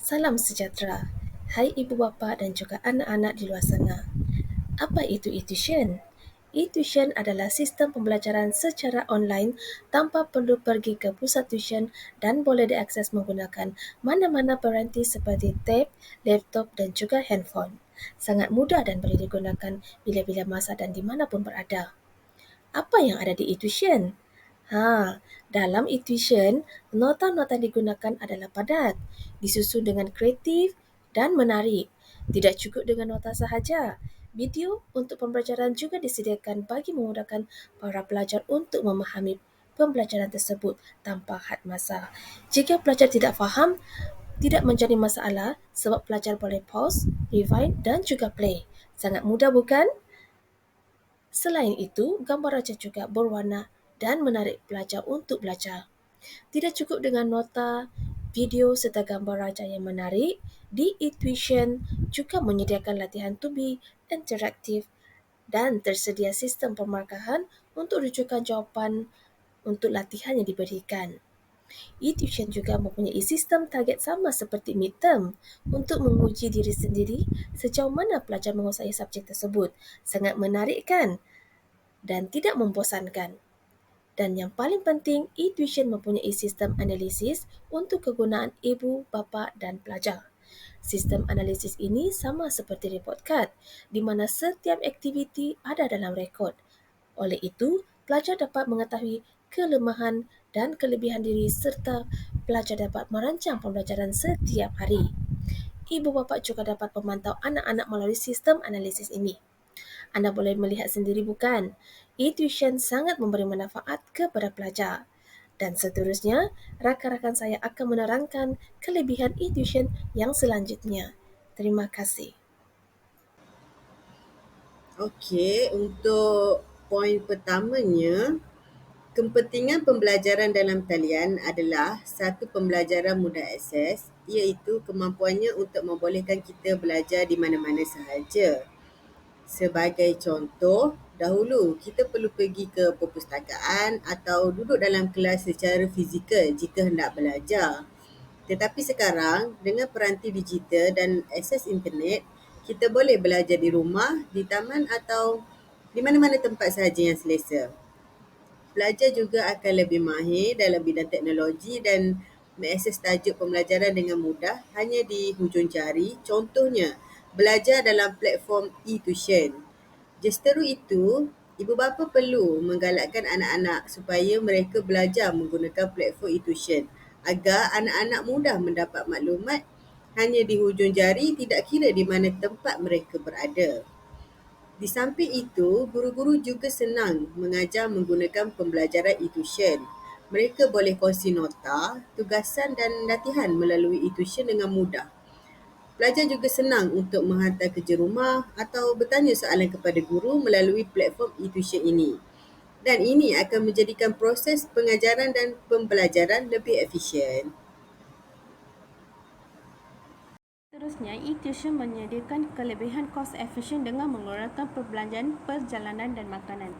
Salam sejahtera. Hai ibu bapa dan juga anak-anak di luar sana. Apa itu e-tuition? E-tuition adalah sistem pembelajaran secara online tanpa perlu pergi ke pusat tuition dan boleh diakses menggunakan mana-mana peranti seperti tab, laptop dan juga handphone. Sangat mudah dan boleh digunakan bila-bila masa dan di mana pun berada. Apa yang ada di e-tuition? Dalam e-tuition, nota-nota digunakan adalah padat, disusun dengan kreatif dan menarik. Tidak cukup dengan nota sahaja. Video untuk pembelajaran juga disediakan bagi memudahkan para pelajar untuk memahami pembelajaran tersebut tanpa had masa. Jika pelajar tidak faham, tidak menjadi masalah sebab pelajar boleh pause, rewind dan juga play. Sangat mudah bukan? Selain itu, gambar raja juga berwarna dan menarik pelajar untuk belajar. Tidak cukup dengan nota, video serta gambar raja yang menarik, di eTuition juga menyediakan latihan to be interaktif dan tersedia sistem pemarkahan untuk rujukan jawapan untuk latihan yang diberikan. eTuition juga mempunyai sistem target sama seperti midterm untuk menguji diri sendiri sejauh mana pelajar menguasai subjek tersebut. Sangat menarik kan? Dan tidak membosankan. Dan yang paling penting, eTuition mempunyai sistem analisis untuk kegunaan ibu, bapa dan pelajar. Sistem analisis ini sama seperti report card, di mana setiap aktiviti ada dalam rekod. Oleh itu, pelajar dapat mengetahui kelemahan dan kelebihan diri serta pelajar dapat merancang pembelajaran setiap hari. Ibu bapa juga dapat memantau anak-anak melalui sistem analisis ini. Anda boleh melihat sendiri bukan? E-tuition sangat memberi manfaat kepada pelajar. Dan seterusnya, rakan-rakan saya akan menerangkan kelebihan e-tuition yang selanjutnya. Terima kasih. Okey, untuk poin pertamanya, kepentingan pembelajaran dalam talian adalah satu pembelajaran mudah akses, iaitu kemampuannya untuk membolehkan kita belajar di mana-mana sahaja. Sebagai contoh, dahulu kita perlu pergi ke perpustakaan atau duduk dalam kelas secara fizikal jika hendak belajar. Tetapi sekarang, dengan peranti digital dan akses internet, kita boleh belajar di rumah, di taman atau di mana-mana tempat sahaja yang selesa. Pelajar juga akan lebih mahir dalam bidang teknologi dan mengakses tajuk pembelajaran dengan mudah hanya di hujung jari. Contohnya, belajar dalam platform e-tuition. Justeru itu, ibu bapa perlu menggalakkan anak-anak supaya mereka belajar menggunakan platform e-tuition agar anak-anak mudah mendapat maklumat hanya di hujung jari, tidak kira di mana tempat mereka berada. Di samping itu, guru-guru juga senang mengajar menggunakan pembelajaran e-tuition. Mereka boleh kongsi nota, tugasan dan latihan melalui e-tuition dengan mudah. Pelajar juga senang untuk menghantar kerja rumah atau bertanya soalan kepada guru melalui platform e-tuition ini. Dan ini akan menjadikan proses pengajaran dan pembelajaran lebih efisien. Seterusnya, e-tuition menyediakan kelebihan kos efisien dengan mengeluarkan perbelanjaan perjalanan dan makanan.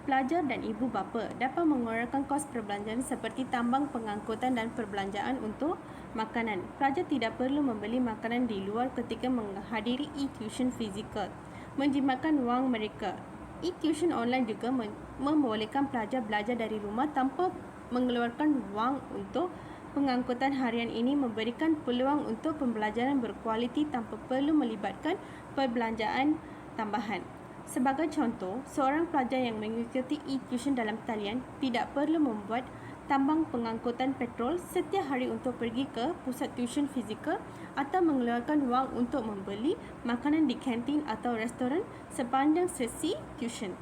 Pelajar dan ibu bapa dapat mengeluarkan kos perbelanjaan seperti tambang pengangkutan dan perbelanjaan untuk makanan. Pelajar tidak perlu membeli makanan di luar ketika menghadiri e-tuition fizikal, menjimatkan wang mereka. E-tuition online juga membolehkan pelajar belajar dari rumah tanpa mengeluarkan wang untuk pengangkutan harian. Ini memberikan peluang untuk pembelajaran berkualiti tanpa perlu melibatkan perbelanjaan tambahan. Sebagai contoh, seorang pelajar yang mengikuti e-tuition dalam talian tidak perlu membuat tambang pengangkutan petrol setiap hari untuk pergi ke pusat tuition fizikal atau mengeluarkan wang untuk membeli makanan di kantin atau restoran sepanjang sesi tuition.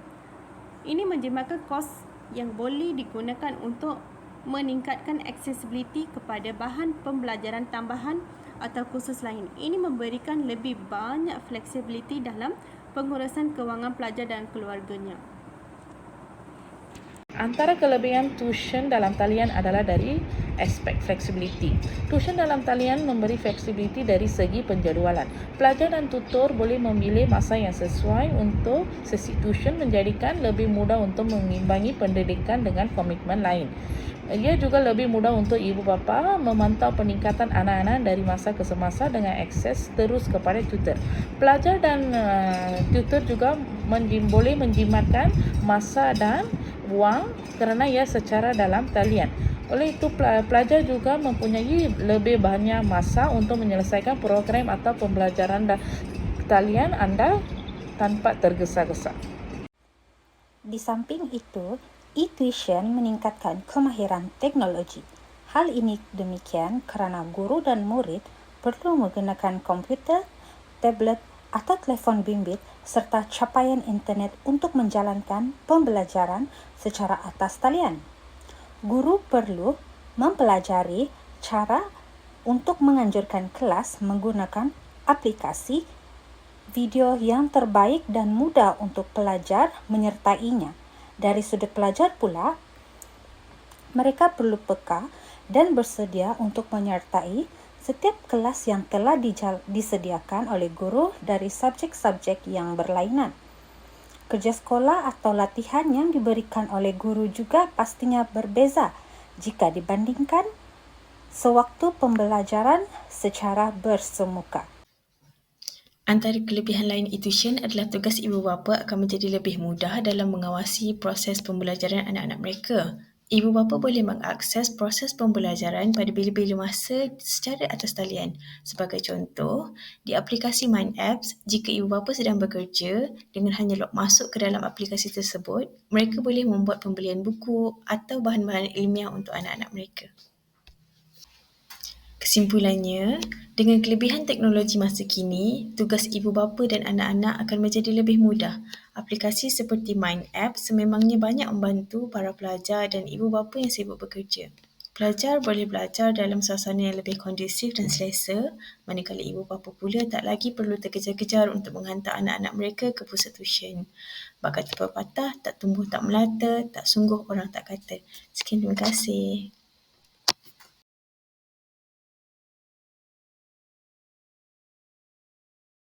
Ini menjimatkan kos yang boleh digunakan untuk meningkatkan accessibility kepada bahan pembelajaran tambahan atau kursus lain. Ini memberikan lebih banyak fleksibiliti dalam pengurusan kewangan pelajar dan keluarganya. Antara kelebihan tuition dalam talian adalah dari aspek flexibility. Tuition dalam talian memberi flexibility dari segi penjadualan. Pelajar dan tutor boleh memilih masa yang sesuai untuk sesi tuition, menjadikan lebih mudah untuk mengimbangi pendidikan dengan komitmen lain. Ia juga lebih mudah untuk ibu bapa memantau peningkatan anak-anak dari masa ke semasa dengan akses terus kepada tutor. Pelajar dan tutor juga boleh menjimatkan masa dan wang kerana ia secara dalam talian. Oleh itu, pelajar juga mempunyai lebih banyak masa untuk menyelesaikan program atau pembelajaran talian anda tanpa tergesa-gesa. Di samping itu, e-tuition meningkatkan kemahiran teknologi. Hal ini demikian kerana guru dan murid perlu menggunakan komputer, tablet atau telefon bimbit serta capaian internet untuk menjalankan pembelajaran secara atas talian. Guru perlu mempelajari cara untuk menganjurkan kelas menggunakan aplikasi video yang terbaik dan mudah untuk pelajar menyertainya. Dari sudut pelajar pula, mereka perlu peka dan bersedia untuk menyertai setiap kelas yang telah disediakan oleh guru dari subjek-subjek yang berlainan. Kerja sekolah atau latihan yang diberikan oleh guru juga pastinya berbeza jika dibandingkan sewaktu pembelajaran secara bersemuka. Antara kelebihan lain e-tuition adalah tugas ibu bapa akan menjadi lebih mudah dalam mengawasi proses pembelajaran anak-anak mereka. Ibu bapa boleh mengakses proses pembelajaran pada bila-bila masa secara atas talian. Sebagai contoh, di aplikasi Mind Apps, jika ibu bapa sedang bekerja, dengan hanya log masuk ke dalam aplikasi tersebut, mereka boleh membuat pembelian buku atau bahan-bahan ilmiah untuk anak-anak mereka. Kesimpulannya, dengan kelebihan teknologi masa kini, tugas ibu bapa dan anak-anak akan menjadi lebih mudah. Aplikasi seperti Mind App sememangnya banyak membantu para pelajar dan ibu bapa yang sibuk bekerja. Pelajar boleh belajar dalam suasana yang lebih kondusif dan selesa, manakala ibu bapa pula tak lagi perlu terkejar-kejar untuk menghantar anak-anak mereka ke pusat tuition. Bakat pepatah, tak tumbuh tak melata, tak sungguh orang tak kata. Sekian, terima kasih.